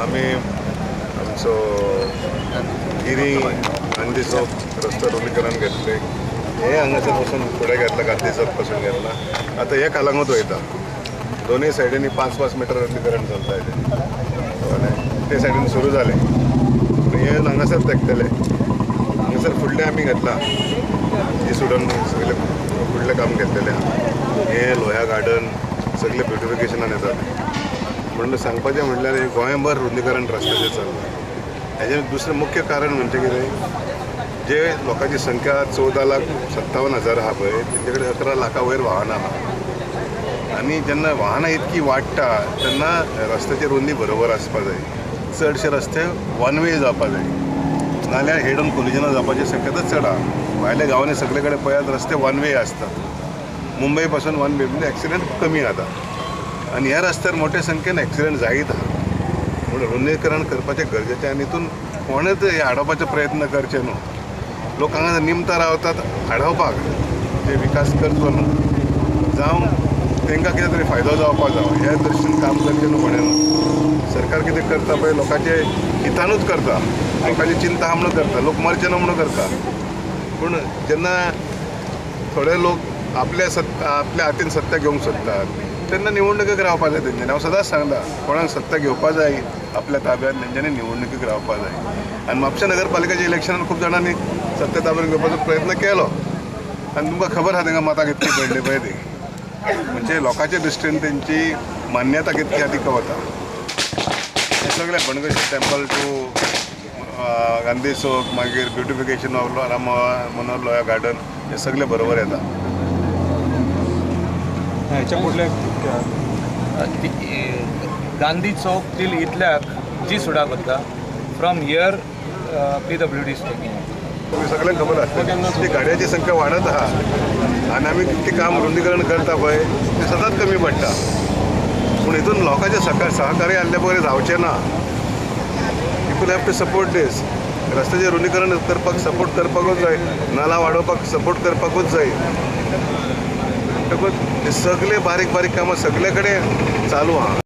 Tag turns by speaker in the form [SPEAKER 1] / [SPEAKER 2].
[SPEAKER 1] आम्ही आमचो गिरी गांधी चौक रस्ता रुंदीकरण घेतले. हे हांगासर पासून फुडें घेतला, गांधी चौक पासून घेतला. आता हे कालांगूत वयता. दोन्ही सायडींनी 5-5 मीटर रुंदीकरण चलता येते. ते सायडीन सुरू जाले. हे हांगासर तेकतले. हांगासर फुडले आमी घेतला. हे सोडून सगळे फुडले काम घेतलेले. हे लोह्या गार्डन सगळे ब्युटिफिकेशनान येतात. म्हणून सांगपाचें म्हणल्यार गोंयभर रुंदीकरण रस्त्याचें चल्लां. हेजें दुसरें मुख्य कारण म्हणजे कितें, जे लोकांची संख्या 14,57,000 आहा पळय, तेंचे कडेन 11 लाखा वयर वाहनां आहा. आनी जेन्ना वाहनां इतकी वाडटा तेन्ना रस्त्याची रुंदी बरोबर आसपा जाय. चडशे रस्ते वन वे जावपा जाय, नाल्यार हेड ऑन कोलिजनां जावपाची शक्यता चड आहा. भायल्या गांवांनी सगळे कडेन पळयात रस्ते वन वे आसतात. मुंबई पासून वन वे म्हणजे एक्सिडेंट कमी जाता. आनी ह्या रस्त्यार मोठ्या संख्येन एक्सिडेंट जायत आहा. म्हणून रुंदीकरण करपाचें गरजेचें. आनी हितून कोणेच हे हाडोवपाचे प्रयत्न करचे न्हू. लोक हांगा निमतां रावतात हाडोवपाक, ते विकास करचो न्हू. जावं तांकां कितें तरी फायदो जावपा जावो ह्या दृश्टीन काम करचें न्हू कोणें न्हू. सरकार कितें करता पळय लोकांचे हितानूच करता, लोकांची चिंता आहा म्हणून करता, लोक मरचे न्हू म्हणून करता. पूण जेन्ना थोडे लोक आपल्या हातीन सत्ता घेवंक सोदतात तेन्ना निवडणुकीक रावपा जाय तेंच्यांनी. हांव सदांच सांगता, कोणाक सत्ता घेवपा जाय आपल्या ताब्यांत तेंच्यांनी निवडणुकीक रावपा जाय. आनी म्हापशा नगरपालिकेच्या इलेक्शनान खूब जाणांनी सत्ता ताब्यांत घेवपाचो प्रयत्न केलो. आनी तुमकां खबर आहा तांकां मतां कितली पडली पळय ती. म्हणजे लोकांच्या दृश्टीन तेंची मान्यता कितली आहा ती वता. हे सगळे बनगशी टेंपल टू गांधी चौक, मागीर beautification of Ram Manohar Lohia garden, हे सगळे बरोबर येता.
[SPEAKER 2] ह्याच्या कुठल्या
[SPEAKER 3] गांधी चौक टील इतल्याक जी सुडा करता फ्रॉम हियर PWD
[SPEAKER 1] तुम्ही सगळ्यांक खबर आसता ती गाडयांची संख्या वाडत आहा. आनी आमी कितलें काम रुंदीकरण करता पळय तें सदांच कमी पडटा. पूण हितून लोकांचें सहकार्य आसलें बरें जावचें ना. पीपल हॅव टू सपोर्ट दीस. रस्त्याचें रुंदीकरण करपाक सपोर्ट करपाकूच जाय, नाला वाडोवपाक सपोर्ट करपाकूच जाय. हे सगळे बारीक बारीक कामां सगळे कडेन चालू आहा.